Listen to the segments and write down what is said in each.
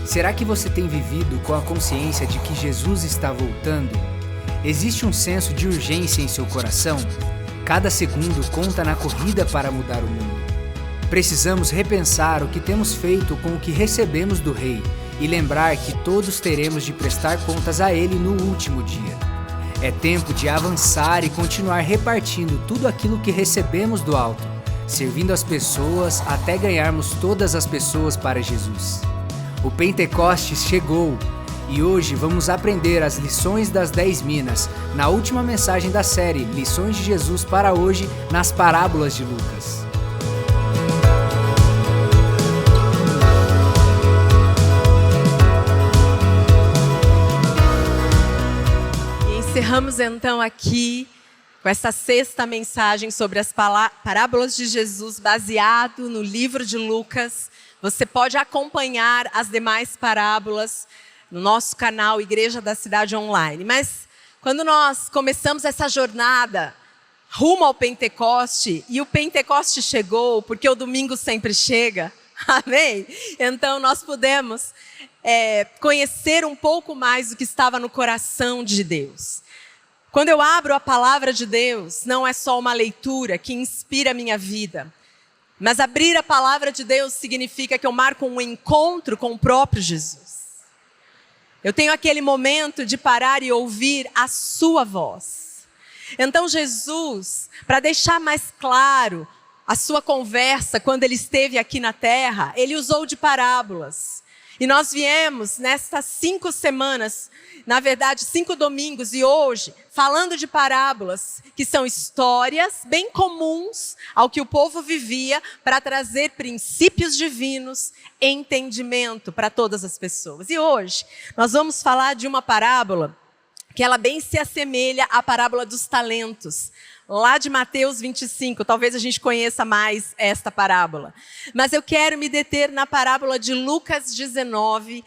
Será que você tem vivido com a consciência de que Jesus está voltando? Existe um senso de urgência em seu coração? Cada segundo conta na corrida para mudar o mundo. Precisamos repensar o que temos feito com o que recebemos do Rei e lembrar que todos teremos de prestar contas a Ele no último dia. É tempo de avançar e continuar repartindo tudo aquilo que recebemos do alto, servindo as pessoas até ganharmos todas as pessoas para Jesus. O Pentecostes chegou e hoje vamos aprender as lições das 10 minas na última mensagem da série Lições de Jesus para hoje nas parábolas de Lucas. E encerramos então aqui com essa sexta mensagem sobre as parábolas de Jesus baseado no livro de Lucas. Você pode acompanhar as demais parábolas no nosso canal Igreja da Cidade Online. Mas quando nós começamos essa jornada rumo ao Pentecoste, e o Pentecoste chegou, porque o domingo sempre chega, amém? Então nós pudemos conhecer um pouco mais do que estava no coração de Deus. Quando eu abro a palavra de Deus, não é só uma leitura que inspira a minha vida, mas abrir a palavra de Deus significa que eu marco um encontro com o próprio Jesus. Eu tenho aquele momento de parar e ouvir a sua voz. Então Jesus, para deixar mais claro a sua conversa quando ele esteve aqui na terra, ele usou de parábolas. E nós viemos nestas 5 semanas, na verdade 5 domingos e hoje, falando de parábolas, que são histórias bem comuns ao que o povo vivia para trazer princípios divinos, entendimento para todas as pessoas. E hoje nós vamos falar de uma parábola que ela bem se assemelha à parábola dos talentos, lá de Mateus 25, talvez a gente conheça mais esta parábola. Mas eu quero me deter na parábola de Lucas 19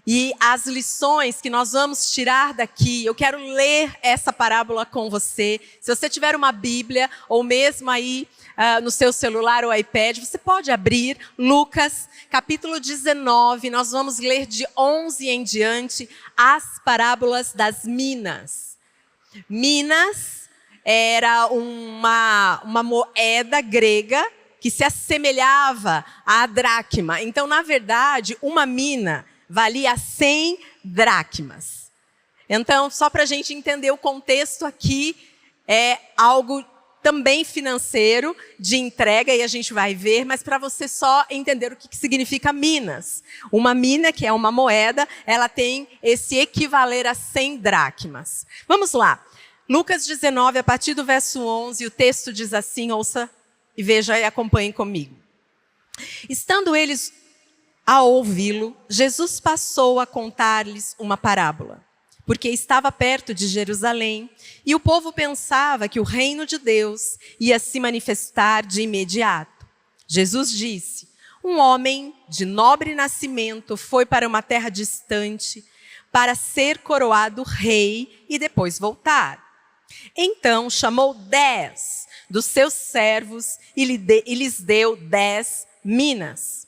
e as lições que nós vamos tirar daqui. Eu quero ler essa parábola com você. Se você tiver uma Bíblia ou mesmo aí no seu celular ou iPad, você pode abrir Lucas capítulo 19. Nós vamos ler de 11 em diante as parábolas das minas. Minas era uma moeda grega que se assemelhava à dracma. Então, na verdade, uma mina valia 100 dracmas. Então, só para a gente entender o contexto aqui, é algo também financeiro, de entrega, e a gente vai ver, mas para você só entender o que significa minas. Uma mina, que é uma moeda, ela tem esse equivaler a 100 dracmas. Vamos lá. Lucas 19, a partir do verso 11, o texto diz assim, ouça e veja e acompanhe comigo. Estando eles a ouvi-lo, Jesus passou a contar-lhes uma parábola, porque estava perto de Jerusalém, e o povo pensava que o reino de Deus ia se manifestar de imediato. Jesus disse, um homem de nobre nascimento foi para uma terra distante para ser coroado rei e depois voltar. Então chamou 10 dos seus servos e lhes deu 10 minas.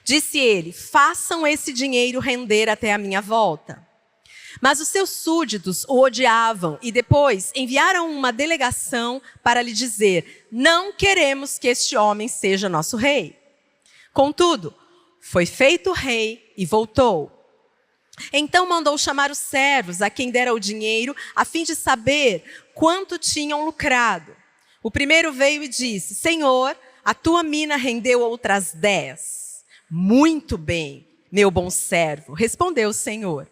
Disse ele, façam esse dinheiro render até a minha volta. Mas os seus súditos o odiavam e depois enviaram uma delegação para lhe dizer, não queremos que este homem seja nosso rei. Contudo, foi feito rei e voltou. Então mandou chamar os servos a quem dera o dinheiro, a fim de saber quanto tinham lucrado. O primeiro veio e disse, Senhor, a tua mina rendeu outras 10. Muito bem, meu bom servo, respondeu o Senhor.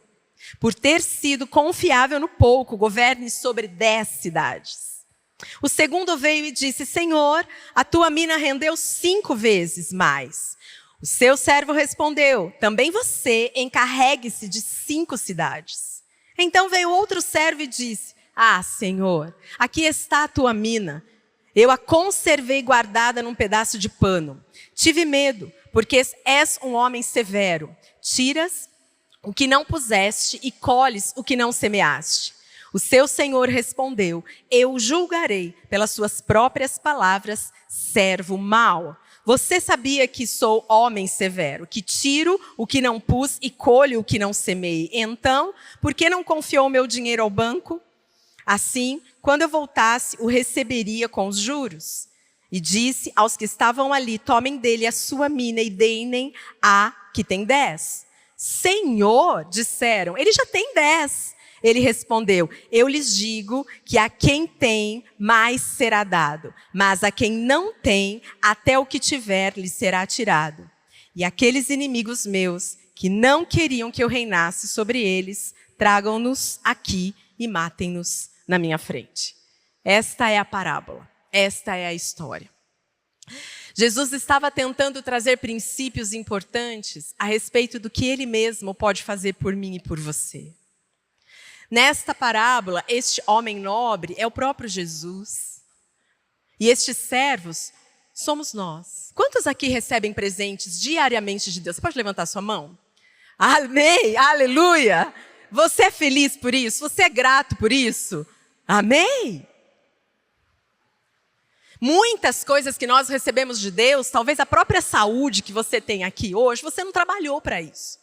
Por ter sido confiável no pouco, governe sobre 10 cidades. O segundo veio e disse, Senhor, a tua mina rendeu 5 vezes mais. O seu servo respondeu, também você encarregue-se de 5 cidades. Então veio outro servo e disse, Senhor, aqui está a tua mina. Eu a conservei guardada num pedaço de pano. Tive medo, porque és um homem severo. Tiras o que não puseste e colhes o que não semeaste. O seu senhor respondeu, eu julgarei pelas suas próprias palavras, servo mau. você sabia que sou homem severo, que tiro o que não pus e colho o que não semei. Então, por que não confiou o meu dinheiro ao banco? Assim, quando eu voltasse, o receberia com os juros. E disse aos que estavam ali, tomem dele a sua mina e deem a que tem 10. Senhor, disseram, ele já tem 10. Ele respondeu, eu lhes digo que a quem tem, mais será dado. Mas a quem não tem, até o que tiver lhe será tirado. E aqueles inimigos meus, que não queriam que eu reinasse sobre eles, tragam-nos aqui e matem-nos na minha frente. Esta é a parábola. Esta é a história. Jesus estava tentando trazer princípios importantes a respeito do que ele mesmo pode fazer por mim e por você. Nesta parábola, este homem nobre é o próprio Jesus. E estes servos somos nós. Quantos aqui recebem presentes diariamente de Deus? Você pode levantar sua mão? Amém! Aleluia! Você é feliz por isso? Você é grato por isso? Amém! Muitas coisas que nós recebemos de Deus, talvez a própria saúde que você tem aqui hoje, você não trabalhou para isso.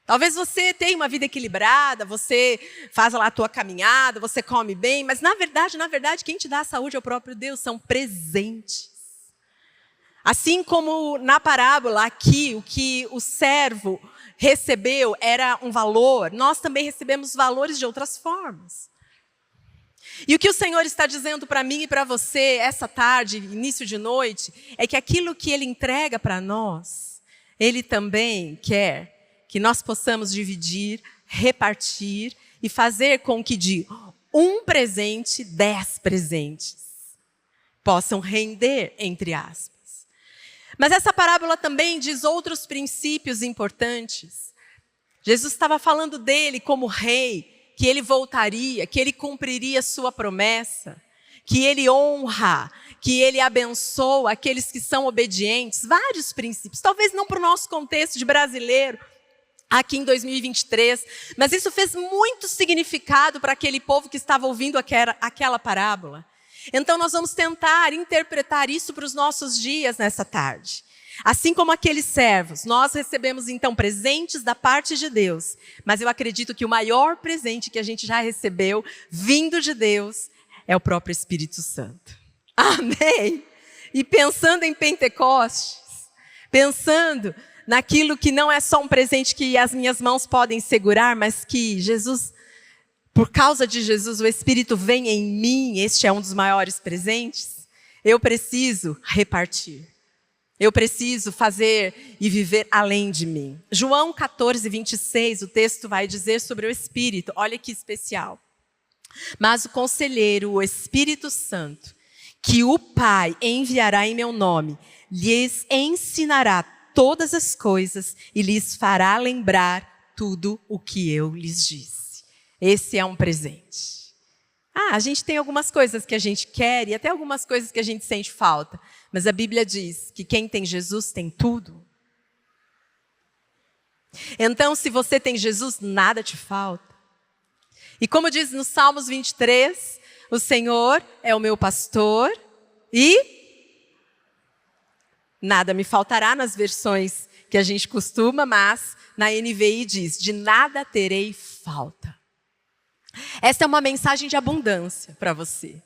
Talvez você tenha uma vida equilibrada, você faz lá a tua caminhada, você come bem, mas na verdade, quem te dá a saúde é o próprio Deus, são presentes. Assim como na parábola aqui, o que o servo recebeu era um valor, nós também recebemos valores de outras formas. E o que o Senhor está dizendo para mim e para você essa tarde, início de noite, é que aquilo que Ele entrega para nós, Ele também quer que nós possamos dividir, repartir e fazer com que de um presente, 10 presentes possam render, entre aspas. Mas essa parábola também diz outros princípios importantes. Jesus estava falando dele como rei, que ele voltaria, que ele cumpriria sua promessa, que ele honra, que ele abençoa aqueles que são obedientes. Vários princípios, talvez não para o nosso contexto de brasileiro, aqui em 2023, mas isso fez muito significado para aquele povo que estava ouvindo aquela parábola. Então nós vamos tentar interpretar isso para os nossos dias nessa tarde. Assim como aqueles servos, nós recebemos então presentes da parte de Deus, mas eu acredito que o maior presente que a gente já recebeu, vindo de Deus, é o próprio Espírito Santo. Amém? E pensando em Pentecostes, pensando naquilo que não é só um presente que as minhas mãos podem segurar, mas que Jesus, por causa de Jesus, o Espírito vem em mim, este é um dos maiores presentes, eu preciso repartir. Eu preciso fazer e viver além de mim. João 14, 26, o texto vai dizer sobre o Espírito. Olha que especial. Mas o conselheiro, o Espírito Santo, que o Pai enviará em meu nome, lhes ensinará todas as coisas e lhes fará lembrar tudo o que eu lhes disse. Esse é um presente. A gente tem algumas coisas que a gente quer e até algumas coisas que a gente sente falta. Mas a Bíblia diz que quem tem Jesus tem tudo. Então, se você tem Jesus, nada te falta. E como diz no Salmos 23, o Senhor é o meu pastor e nada me faltará nas versões que a gente costuma, mas na NVI diz, de nada terei falta. Essa é uma mensagem de abundância para você.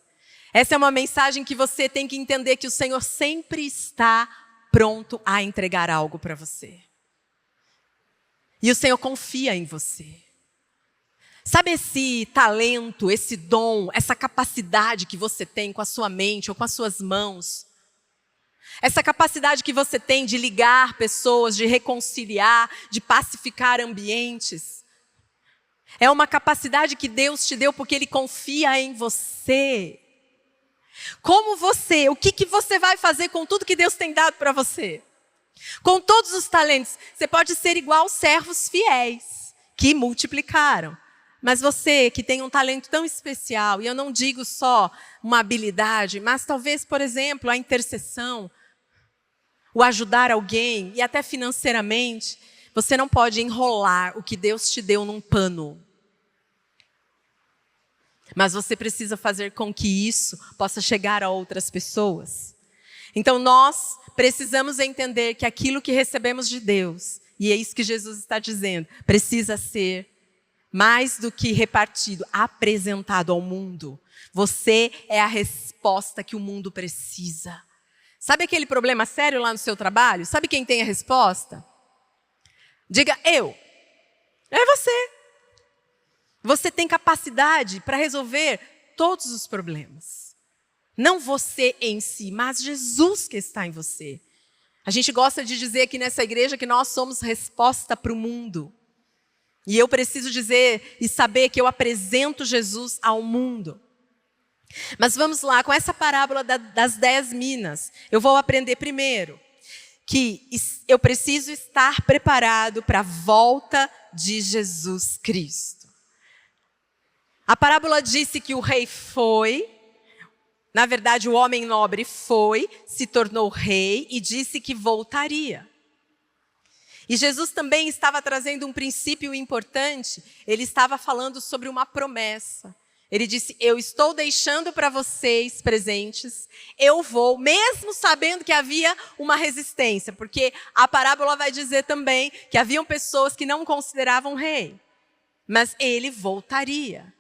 Essa é uma mensagem que você tem que entender que o Senhor sempre está pronto a entregar algo para você. E o Senhor confia em você. Sabe esse talento, esse dom, essa capacidade que você tem com a sua mente ou com as suas mãos? Essa capacidade que você tem de ligar pessoas, de reconciliar, de pacificar ambientes. É uma capacidade que Deus te deu porque Ele confia em você. Como você, o que você vai fazer com tudo que Deus tem dado para você? Com todos os talentos, você pode ser igual servos fiéis, que multiplicaram. Mas você que tem um talento tão especial, e eu não digo só uma habilidade, mas talvez, por exemplo, a intercessão, o ajudar alguém, e até financeiramente, você não pode enrolar o que Deus te deu num pano. Mas você precisa fazer com que isso possa chegar a outras pessoas. Então nós precisamos entender que aquilo que recebemos de Deus, e é isso que Jesus está dizendo, precisa ser mais do que repartido, apresentado ao mundo. Você é a resposta que o mundo precisa. Sabe aquele problema sério lá no seu trabalho? Sabe quem tem a resposta? Diga, eu. É você. Você tem capacidade para resolver todos os problemas. Não você em si, mas Jesus que está em você. A gente gosta de dizer aqui nessa igreja que nós somos resposta para o mundo. E eu preciso dizer e saber que eu apresento Jesus ao mundo. Mas vamos lá, com essa parábola das 10 minas, eu vou aprender primeiro que eu preciso estar preparado para a volta de Jesus Cristo. A parábola disse que o rei foi, na verdade o homem nobre foi, se tornou rei e disse que voltaria. E Jesus também estava trazendo um princípio importante, ele estava falando sobre uma promessa. Ele disse, eu estou deixando para vocês presentes, eu vou, mesmo sabendo que havia uma resistência, porque a parábola vai dizer também que haviam pessoas que não consideravam rei, mas ele voltaria.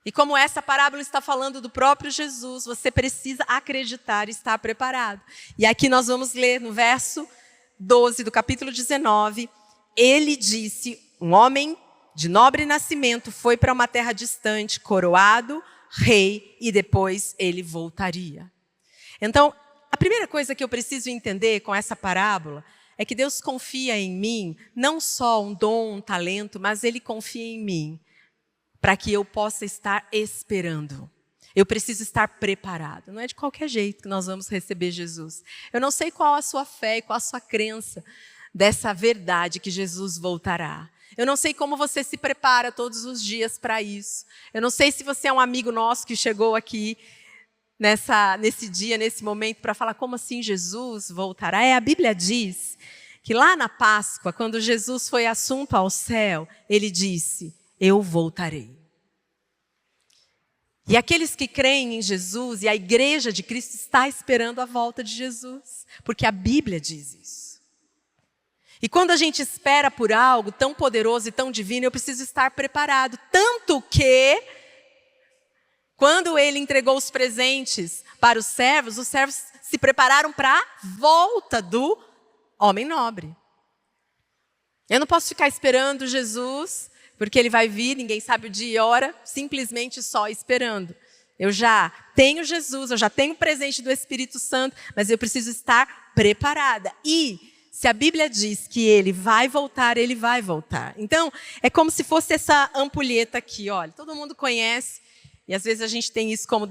E como essa parábola está falando do próprio Jesus, você precisa acreditar e estar preparado. E aqui nós vamos ler no verso 12 do capítulo 19, ele disse, um homem de nobre nascimento foi para uma terra distante, coroado, rei, e depois ele voltaria. Então, a primeira coisa que eu preciso entender com essa parábola é que Deus confia em mim, não só um dom, um talento, mas Ele confia em mim para que eu possa estar esperando. Eu preciso estar preparado. Não é de qualquer jeito que nós vamos receber Jesus. Eu não sei qual a sua fé e qual a sua crença dessa verdade que Jesus voltará. Eu não sei como você se prepara todos os dias para isso. Eu não sei se você é um amigo nosso que chegou aqui nesse dia, nesse momento, para falar como assim Jesus voltará. A Bíblia diz que lá na Páscoa, quando Jesus foi assunto ao céu, ele disse, eu voltarei. E aqueles que creem em Jesus e a igreja de Cristo está esperando a volta de Jesus, porque a Bíblia diz isso. E quando a gente espera por algo tão poderoso e tão divino, eu preciso estar preparado. Tanto que, quando ele entregou os presentes para os servos se prepararam para a volta do homem nobre. Eu não posso ficar esperando Jesus, porque ele vai vir, ninguém sabe o dia e hora, simplesmente só esperando. Eu já tenho Jesus, eu já tenho o presente do Espírito Santo, mas eu preciso estar preparada. E se a Bíblia diz que ele vai voltar, ele vai voltar. Então, é como se fosse essa ampulheta aqui, olha. Todo mundo conhece, e às vezes a gente tem isso como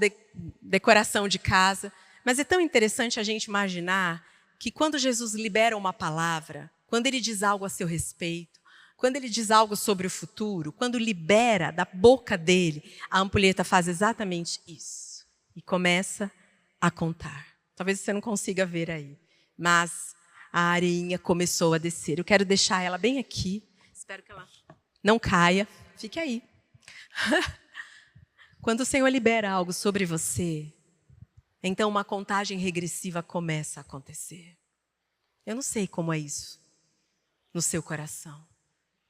decoração de casa. Mas é tão interessante a gente imaginar que quando Jesus libera uma palavra, quando ele diz algo a seu respeito, quando ele diz algo sobre o futuro, quando libera da boca dele, a ampulheta faz exatamente isso. E começa a contar. Talvez você não consiga ver aí, mas a areinha começou a descer. Eu quero deixar ela bem aqui. Espero que ela não caia. Fique aí. Quando o Senhor libera algo sobre você, então uma contagem regressiva começa a acontecer. Eu não sei como é isso no seu coração.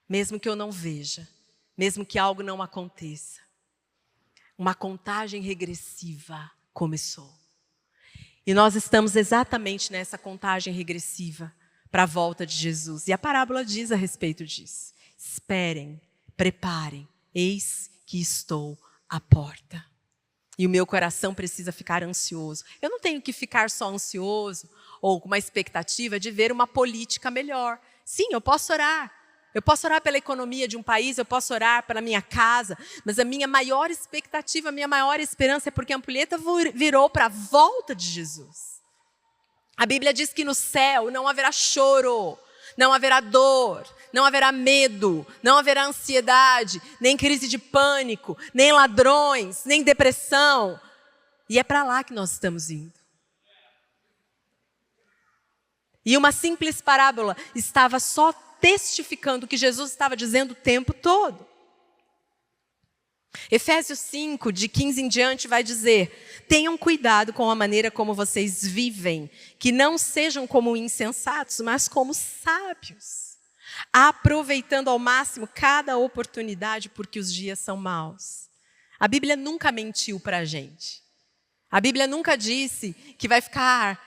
Mesmo que eu não veja, mesmo que algo não aconteça, uma contagem regressiva começou. E nós estamos exatamente nessa contagem regressiva para a volta de Jesus. E a parábola diz a respeito disso. Esperem, preparem, eis que estou à porta. E o meu coração precisa ficar ansioso. Eu não tenho que ficar só ansioso ou com uma expectativa de ver uma política melhor. Sim, eu posso orar. Eu posso orar pela economia de um país, eu posso orar pela minha casa, mas a minha maior expectativa, a minha maior esperança é porque a ampulheta virou para a volta de Jesus. A Bíblia diz que no céu não haverá choro, não haverá dor, não haverá medo, não haverá ansiedade, nem crise de pânico, nem ladrões, nem depressão. E é para lá que nós estamos indo. E uma simples parábola estava só testificando o que Jesus estava dizendo o tempo todo. Efésios 5, de 15 em diante, vai dizer: tenham cuidado com a maneira como vocês vivem, que não sejam como insensatos, mas como sábios, aproveitando ao máximo cada oportunidade, porque os dias são maus. A Bíblia nunca mentiu para a gente. A Bíblia nunca disse que vai ficar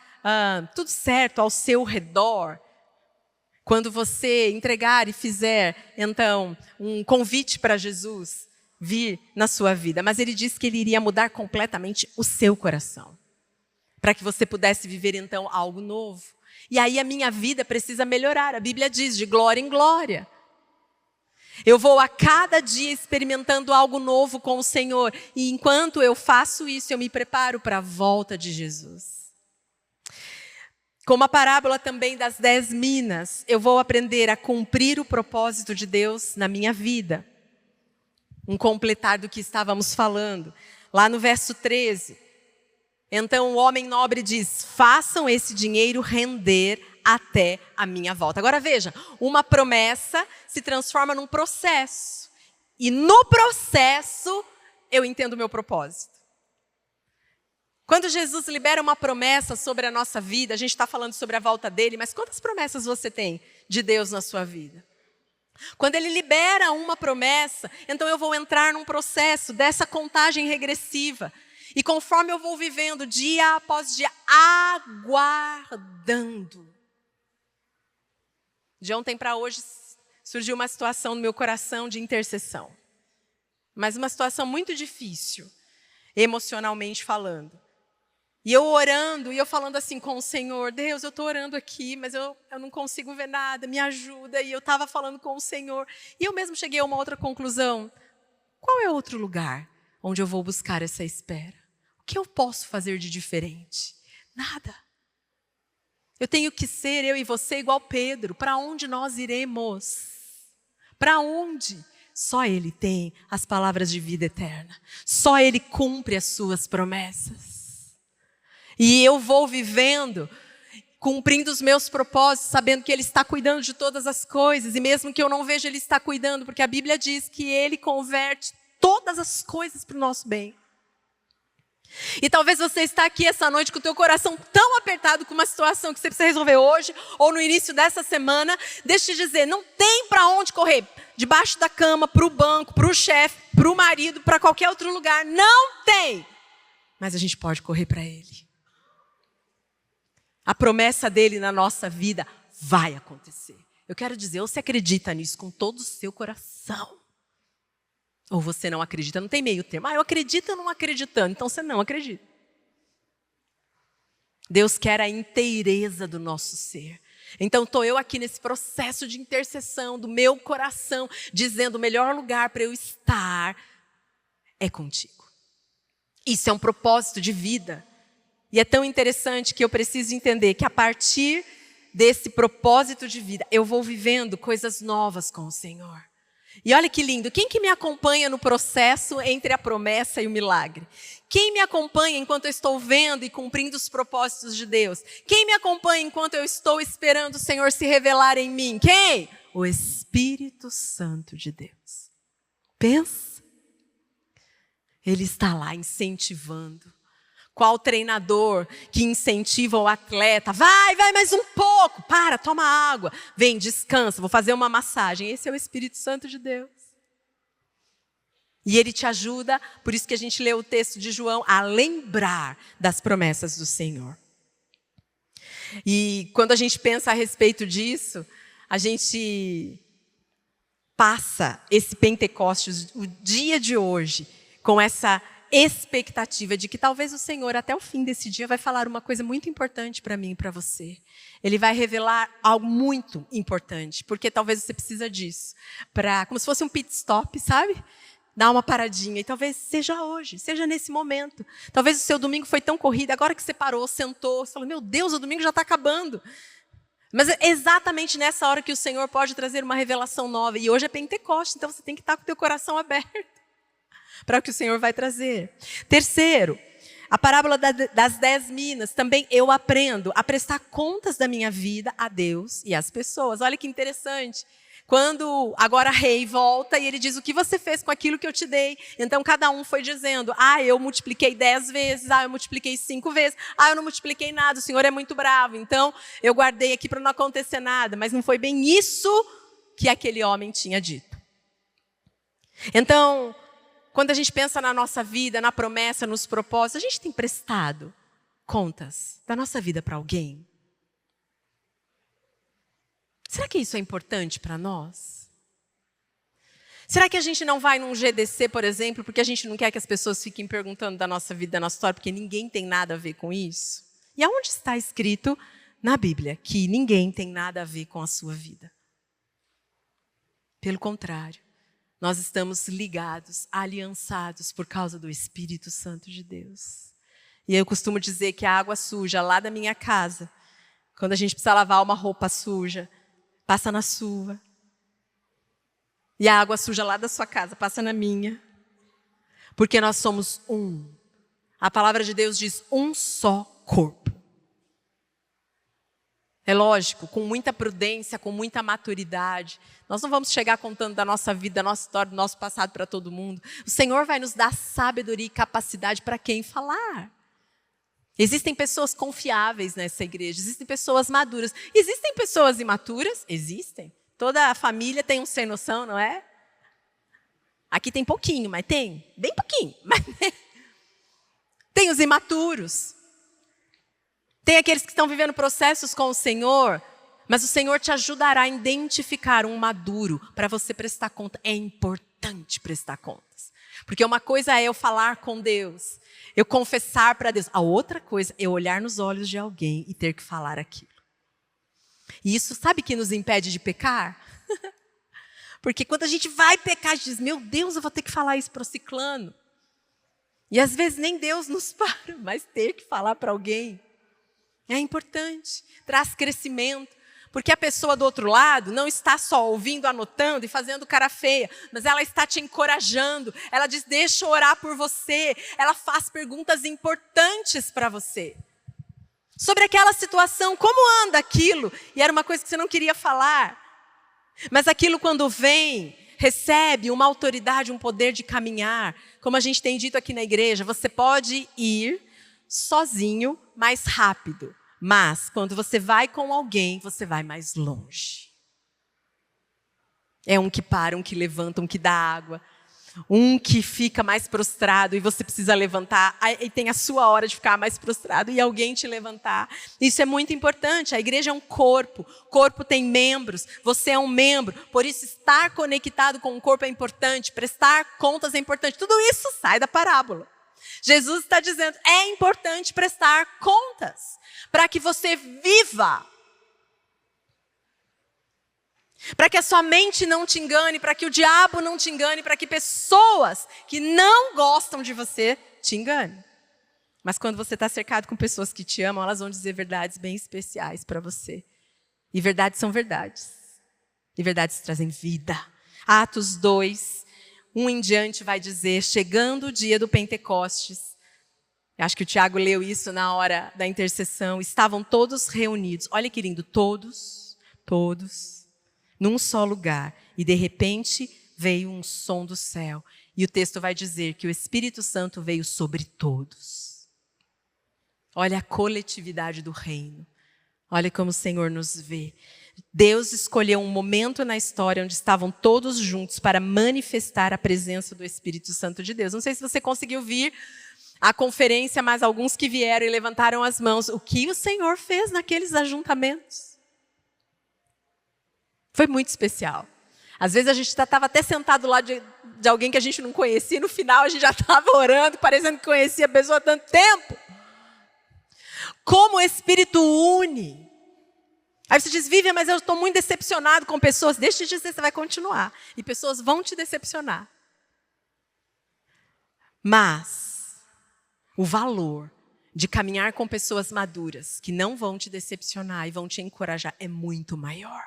tudo certo ao seu redor quando você entregar e fizer, então, um convite para Jesus vir na sua vida. Mas ele disse que ele iria mudar completamente o seu coração, para que você pudesse viver, então, algo novo. E aí a minha vida precisa melhorar. A Bíblia diz, de glória em glória. Eu vou a cada dia experimentando algo novo com o Senhor. E enquanto eu faço isso, eu me preparo para a volta de Jesus. Como a parábola também das 10 minas, eu vou aprender a cumprir o propósito de Deus na minha vida. Um completar do que estávamos falando. Lá no verso 13. Então o homem nobre diz: façam esse dinheiro render até a minha volta. Agora veja, uma promessa se transforma num processo. E no processo eu entendo o meu propósito. Quando Jesus libera uma promessa sobre a nossa vida, a gente está falando sobre a volta dele, mas quantas promessas você tem de Deus na sua vida? Quando ele libera uma promessa, então eu vou entrar num processo dessa contagem regressiva. E conforme eu vou vivendo dia após dia, aguardando. De ontem para hoje surgiu uma situação no meu coração de intercessão. Mas uma situação muito difícil, emocionalmente falando. E eu orando, e eu falando assim com o Senhor: Deus, eu estou orando aqui, mas eu não consigo ver nada, me ajuda. E eu estava falando com o Senhor. E eu mesmo cheguei a uma outra conclusão. Qual é outro lugar onde eu vou buscar essa espera? O que eu posso fazer de diferente? Nada. Eu tenho que ser, eu e você, igual Pedro. Para onde nós iremos? Para onde? Só Ele tem as palavras de vida eterna. Só Ele cumpre as suas promessas. E eu vou vivendo, cumprindo os meus propósitos, sabendo que Ele está cuidando de todas as coisas. E mesmo que eu não veja, Ele está cuidando, porque a Bíblia diz que Ele converte todas as coisas para o nosso bem. E talvez você está aqui essa noite com o teu coração tão apertado com uma situação que você precisa resolver hoje ou no início dessa semana. Deixa eu te dizer, não tem para onde correr. Debaixo da cama, para o banco, para o chefe, para o marido, para qualquer outro lugar. Não tem. Mas a gente pode correr para Ele. A promessa dele na nossa vida vai acontecer. Eu quero dizer, ou você acredita nisso com todo o seu coração, ou você não acredita, não tem meio termo. Eu acredito ou não acreditando, então você não acredita. Deus quer a inteireza do nosso ser. Então estou eu aqui nesse processo de intercessão do meu coração, dizendo: o melhor lugar para eu estar é contigo. Isso é um propósito de vida. E é tão interessante que eu preciso entender que a partir desse propósito de vida, eu vou vivendo coisas novas com o Senhor. E olha que lindo, quem que me acompanha no processo entre a promessa e o milagre? Quem me acompanha enquanto eu estou vendo e cumprindo os propósitos de Deus? Quem me acompanha enquanto eu estou esperando o Senhor se revelar em mim? Quem? O Espírito Santo de Deus. Pensa. Ele está lá incentivando. Qual treinador que incentiva o atleta? Vai mais um pouco. Para, toma água. Vem, descansa, vou fazer uma massagem. Esse é o Espírito Santo de Deus. E ele te ajuda, por isso que a gente lê o texto de João, a lembrar das promessas do Senhor. E quando a gente pensa a respeito disso, a gente passa esse Pentecostes, o dia de hoje, com essa expectativa de que talvez o Senhor, até o fim desse dia, vai falar uma coisa muito importante para mim e para você. Ele vai revelar algo muito importante, porque talvez você precisa disso, como se fosse um pit stop, sabe? Dar uma paradinha, e talvez seja hoje, seja nesse momento. Talvez o seu domingo foi tão corrido, agora que você parou, sentou, você falou: meu Deus, o domingo já está acabando. Mas é exatamente nessa hora que o Senhor pode trazer uma revelação nova. E hoje é Pentecostes, então você tem que estar com o teu coração aberto para o que o Senhor vai trazer. Terceiro, A parábola das 10 minas, também eu aprendo a prestar contas da minha vida a Deus e às pessoas. Olha que interessante. Quando agora rei volta e ele diz, o que você fez com aquilo que eu te dei? Então cada um foi dizendo, eu multipliquei 10 vezes, eu multipliquei 5 vezes, eu não multipliquei nada, o Senhor é muito bravo, então eu guardei aqui para não acontecer nada. Mas não foi bem isso que aquele homem tinha dito. Então, quando a gente pensa na nossa vida, na promessa, nos propósitos, a gente tem prestado contas da nossa vida para alguém? Será que isso é importante para nós? Será que a gente não vai num GDC, por exemplo, porque a gente não quer que as pessoas fiquem perguntando da nossa vida, da nossa história, porque ninguém tem nada a ver com isso? E aonde está escrito na Bíblia que ninguém tem nada a ver com a sua vida? Pelo contrário, nós estamos ligados, aliançados por causa do Espírito Santo de Deus. E eu costumo dizer que a água suja lá da minha casa, quando a gente precisa lavar uma roupa suja, passa na sua. E a água suja lá da sua casa passa na minha. Porque nós somos um. A palavra de Deus diz um só corpo. É lógico, com muita prudência, com muita maturidade. Nós não vamos chegar contando da nossa vida, da nossa história, do nosso passado para todo mundo. O Senhor vai nos dar sabedoria e capacidade para quem falar. Existem pessoas confiáveis nessa igreja, existem pessoas maduras. Existem pessoas imaturas? Existem. Toda a família tem um sem noção, não é? Aqui tem pouquinho, mas tem. Bem pouquinho, mas tem. Tem os imaturos. Tem aqueles que estão vivendo processos com o Senhor, mas o Senhor te ajudará a identificar um maduro para você prestar conta. É importante prestar contas. Porque uma coisa é eu falar com Deus, eu confessar para Deus. A outra coisa é eu olhar nos olhos de alguém e ter que falar aquilo. E isso sabe que nos impede de pecar? Porque quando a gente vai pecar, a gente diz, meu Deus, eu vou ter que falar isso para o ciclano. E às vezes nem Deus nos para, mas ter que falar para alguém é importante, traz crescimento. Porque a pessoa do outro lado não está só ouvindo, anotando e fazendo cara feia, mas ela está te encorajando. Ela diz, deixa eu orar por você. Ela faz perguntas importantes para você. Sobre aquela situação, como anda aquilo? E era uma coisa que você não queria falar. Mas aquilo quando vem, recebe uma autoridade, um poder de caminhar. Como a gente tem dito aqui na igreja, você pode ir sozinho mais rápido. Mas, quando você vai com alguém, você vai mais longe. É um que para, um que levanta, um que dá água. Um que fica mais prostrado e você precisa levantar. Aí tem a sua hora de ficar mais prostrado e alguém te levantar. Isso é muito importante. A igreja é um corpo. O corpo tem membros. Você é um membro. Por isso, estar conectado com o corpo é importante. Prestar contas é importante. Tudo isso sai da parábola. Jesus está dizendo, é importante prestar contas para que você viva. Para que a sua mente não te engane, para que o diabo não te engane, para que pessoas que não gostam de você te enganem. Mas quando você está cercado com pessoas que te amam, elas vão dizer verdades bem especiais para você. E verdades são verdades. E verdades trazem vida. Atos 2, 1 em diante vai dizer, chegando o dia do Pentecostes, acho que o Tiago leu isso na hora da intercessão, estavam todos reunidos, olha que lindo, todos, num só lugar. E de repente veio um som do céu. E o texto vai dizer que o Espírito Santo veio sobre todos. Olha a coletividade do reino. Olha como o Senhor nos vê. Deus escolheu um momento na história onde estavam todos juntos para manifestar a presença do Espírito Santo de Deus. Não sei se você conseguiu vir à conferência, mas alguns que vieram e levantaram as mãos. O que o Senhor fez naqueles ajuntamentos? Foi muito especial. Às vezes a gente estava até sentado lá de alguém que a gente não conhecia. E no final a gente já estava orando, parecendo que conhecia a pessoa há tanto tempo. Como o Espírito une. Aí você diz, Vivian, mas eu estou muito decepcionado com pessoas. Deixa de dizer, você vai continuar. E pessoas vão te decepcionar. Mas o valor de caminhar com pessoas maduras, que não vão te decepcionar e vão te encorajar, é muito maior.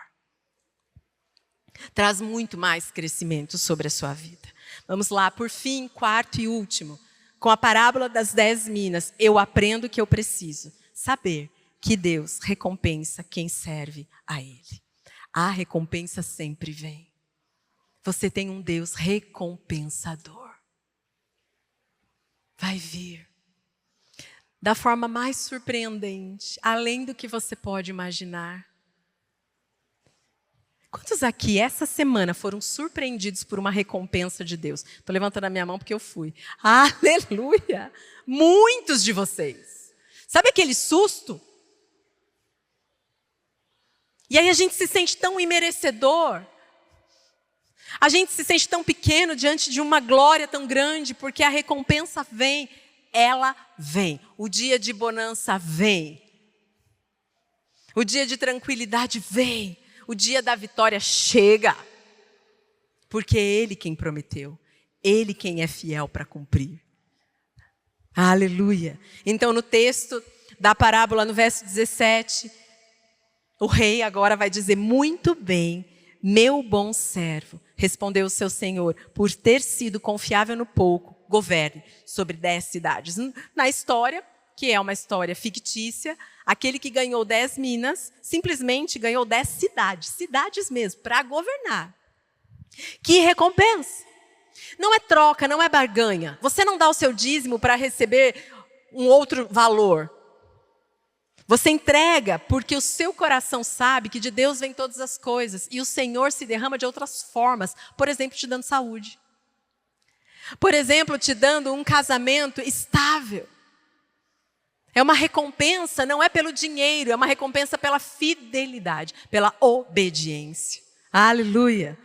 Traz muito mais crescimento sobre a sua vida. Vamos lá, por fim, quarto e último. com a parábola das 10 minas, eu aprendo que eu preciso saber que Deus recompensa quem serve a Ele. A recompensa sempre vem. Você tem um Deus recompensador. Vai vir. Da forma mais surpreendente, além do que você pode imaginar. Quantos aqui, essa semana, foram surpreendidos por uma recompensa de Deus? Estou levantando a minha mão porque eu fui. Aleluia! Muitos de vocês. Sabe aquele susto? E aí a gente se sente tão imerecedor. A gente se sente tão pequeno diante de uma glória tão grande, porque a recompensa vem, ela vem. O dia de bonança vem. O dia de tranquilidade vem. O dia da vitória chega, porque é Ele quem prometeu, Ele quem é fiel para cumprir. Aleluia! Então no texto da parábola, no verso 17, o rei agora vai dizer: muito bem, meu bom servo, respondeu o seu senhor, por ter sido confiável no pouco, governe sobre 10 cidades. Na história, que é uma história fictícia, aquele que ganhou 10 minas, simplesmente ganhou 10 cidades, cidades mesmo, para governar. Que recompensa! Não é troca, não é barganha. Você não dá o seu dízimo para receber um outro valor. Você entrega porque o seu coração sabe que de Deus vem todas as coisas e o Senhor se derrama de outras formas, por exemplo, te dando saúde. Por exemplo, te dando um casamento estável. É uma recompensa, não é pelo dinheiro, é uma recompensa pela fidelidade, pela obediência. Aleluia!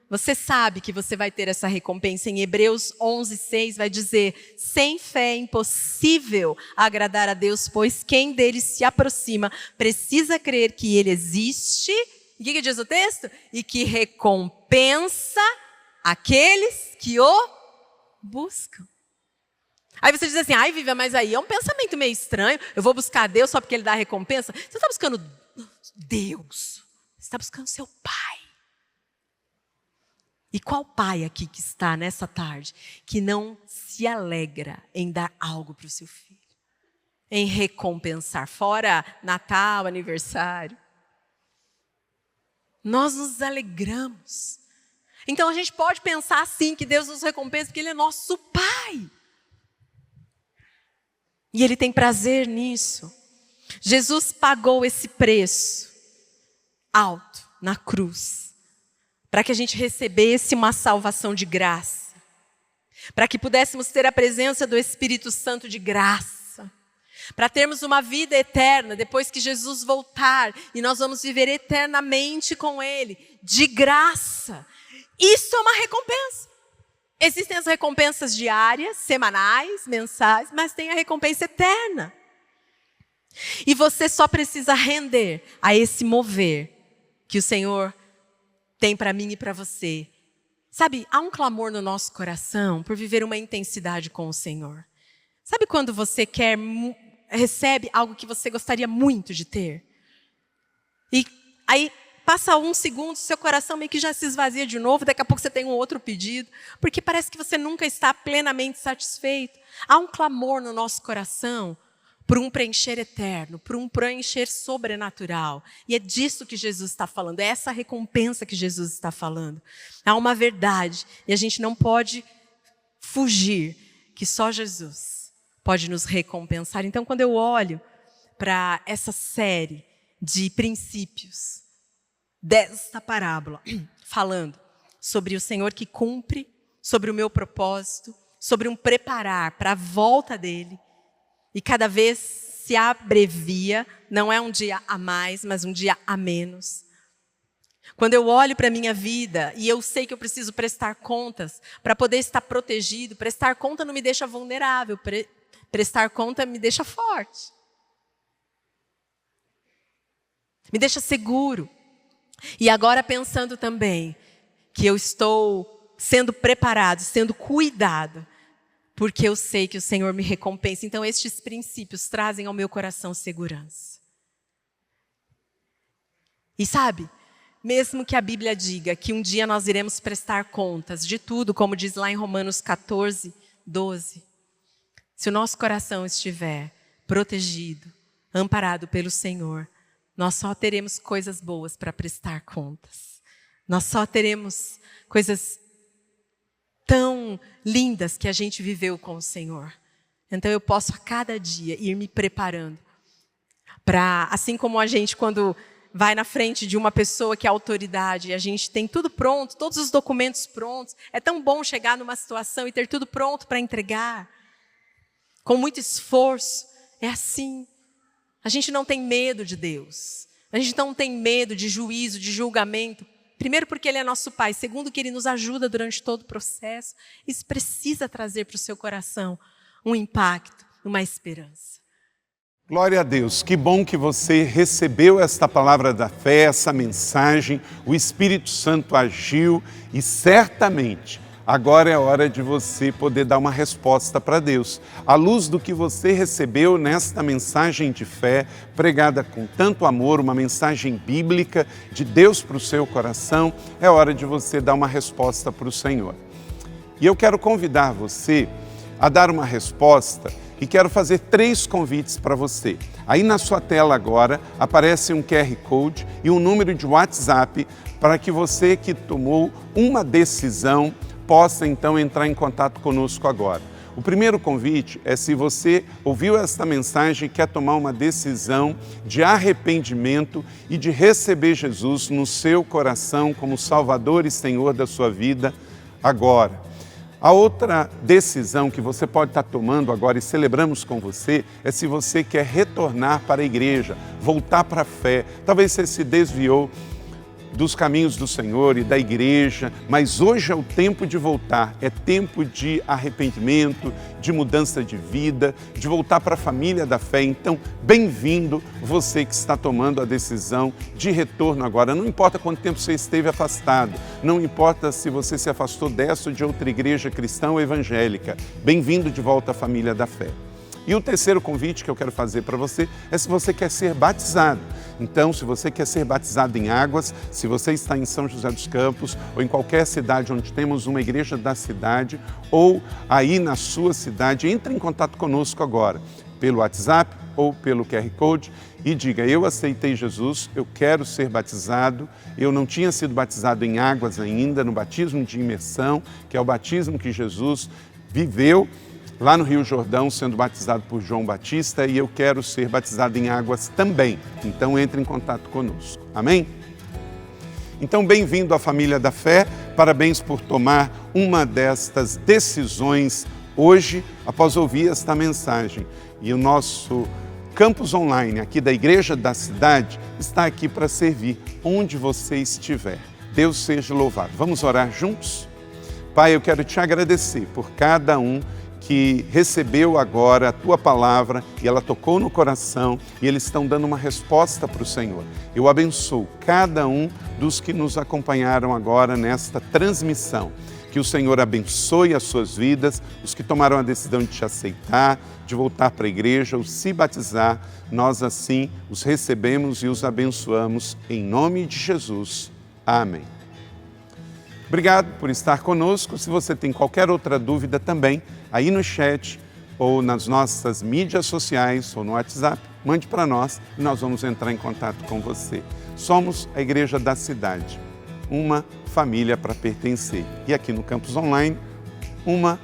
Você sabe que você vai ter essa recompensa. Em Hebreus 11:6 vai dizer: sem fé é impossível agradar a Deus, pois quem dele se aproxima precisa crer que ele existe. E o que diz o texto? E que recompensa aqueles que o buscam. Aí você diz assim: ai, Vivian, mas aí é um pensamento meio estranho. Eu vou buscar Deus só porque Ele dá recompensa? Você está buscando Deus. Você está buscando seu Pai. E qual pai aqui que está nessa tarde que não se alegra em dar algo para o seu filho? Em recompensar, fora Natal, aniversário. Nós nos alegramos. Então a gente pode pensar assim, que Deus nos recompensa porque Ele é nosso Pai. E Ele tem prazer nisso. Jesus pagou esse preço alto na cruz, para que a gente recebesse uma salvação de graça, para que pudéssemos ter a presença do Espírito Santo de graça, para termos uma vida eterna depois que Jesus voltar, e nós vamos viver eternamente com Ele, de graça. Isso é uma recompensa. Existem as recompensas diárias, semanais, mensais, mas tem a recompensa eterna. E você só precisa render a esse mover que o Senhor tem para mim e para você. Sabe, há um clamor no nosso coração por viver uma intensidade com o Senhor. Sabe quando você recebe algo que você gostaria muito de ter? E aí passa um segundo, seu coração meio que já se esvazia de novo, daqui a pouco você tem um outro pedido, porque parece que você nunca está plenamente satisfeito. Há um clamor no nosso coração por um preencher eterno, por um preencher sobrenatural. E é disso que Jesus está falando, é essa recompensa que Jesus está falando. Há uma verdade, e a gente não pode fugir, que só Jesus pode nos recompensar. Então, quando eu olho para essa série de princípios, desta parábola, falando sobre o Senhor que cumpre, sobre o meu propósito, sobre um preparar para a volta dEle, e cada vez se abrevia, não é um dia a mais, mas um dia a menos. Quando eu olho para a minha vida e eu sei que eu preciso prestar contas para poder estar protegido, prestar conta não me deixa vulnerável, prestar conta me deixa forte. Me deixa seguro. E agora pensando também que eu estou sendo preparado, sendo cuidado, porque eu sei que o Senhor me recompensa. Então estes princípios trazem ao meu coração segurança. E sabe, mesmo que a Bíblia diga que um dia nós iremos prestar contas de tudo, como diz lá em Romanos 14, 12, Se o nosso coração estiver protegido, amparado pelo Senhor, nós só teremos coisas boas para prestar contas. Nós só teremos coisas tão lindas que a gente viveu com o Senhor. Então eu posso a cada dia ir me preparando para, assim como a gente quando vai na frente de uma pessoa que é autoridade, e a gente tem tudo pronto, todos os documentos prontos. É tão bom chegar numa situação e ter tudo pronto para entregar, com muito esforço. É assim. A gente não tem medo de Deus. A gente não tem medo de juízo, de julgamento. Primeiro porque Ele é nosso Pai. Segundo que Ele nos ajuda durante todo o processo. Isso precisa trazer para o seu coração um impacto, uma esperança. Glória a Deus, que bom que você recebeu esta palavra da fé, essa mensagem, o Espírito Santo agiu e certamente agora é hora de você poder dar uma resposta para Deus. À luz do que você recebeu nesta mensagem de fé, pregada com tanto amor, uma mensagem bíblica de Deus para o seu coração, é hora de você dar uma resposta para o Senhor. E eu quero convidar você a dar uma resposta e quero fazer 3 convites para você. Aí na sua tela agora aparece um QR Code e um número de WhatsApp para que você que tomou uma decisão possa então entrar em contato conosco agora. O primeiro convite é se você ouviu esta mensagem e quer tomar uma decisão de arrependimento e de receber Jesus no seu coração como Salvador e Senhor da sua vida agora. A outra decisão que você pode estar tomando agora e celebramos com você é se você quer retornar para a igreja, voltar para a fé. Talvez você se desviou dos caminhos do Senhor e da igreja, mas hoje é o tempo de voltar, é tempo de arrependimento, de mudança de vida, de voltar para a família da fé. Então, bem-vindo você que está tomando a decisão de retorno agora. Não importa quanto tempo você esteve afastado, não importa se você se afastou dessa ou de outra igreja cristã ou evangélica, bem-vindo de volta à família da fé. E o terceiro convite que eu quero fazer para você é se você quer ser batizado. Então, se você quer ser batizado em águas, se você está em São José dos Campos ou em qualquer cidade onde temos uma igreja da cidade ou aí na sua cidade, entre em contato conosco agora, pelo WhatsApp ou pelo QR Code e diga: eu aceitei Jesus, eu quero ser batizado, eu não tinha sido batizado em águas ainda, no batismo de imersão, que é o batismo que Jesus viveu lá no Rio Jordão, sendo batizado por João Batista, e eu quero ser batizado em águas também. Então, entre em contato conosco. Amém? Então, bem-vindo à família da fé. Parabéns por tomar uma destas decisões hoje, após ouvir esta mensagem. E o nosso campus online aqui da Igreja da Cidade está aqui para servir onde você estiver. Deus seja louvado. Vamos orar juntos? Pai, eu quero te agradecer por cada um que recebeu agora a Tua palavra e ela tocou no coração e eles estão dando uma resposta para o Senhor. Eu abençoo cada um dos que nos acompanharam agora nesta transmissão. Que o Senhor abençoe as suas vidas, os que tomaram a decisão de te aceitar, de voltar para a igreja ou se batizar, nós assim os recebemos e os abençoamos em nome de Jesus. Amém. Obrigado por estar conosco. Se você tem qualquer outra dúvida também, aí no chat ou nas nossas mídias sociais ou no WhatsApp, mande para nós e nós vamos entrar em contato com você. Somos a Igreja da Cidade, uma família para pertencer. E aqui no Campus Online, uma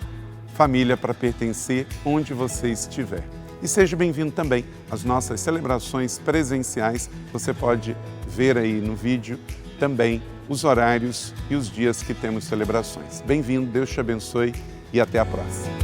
família para pertencer onde você estiver. E seja bem-vindo também às nossas celebrações presenciais. Você pode ver aí no vídeo também os horários e os dias que temos celebrações. Bem-vindo, Deus te abençoe e até a próxima.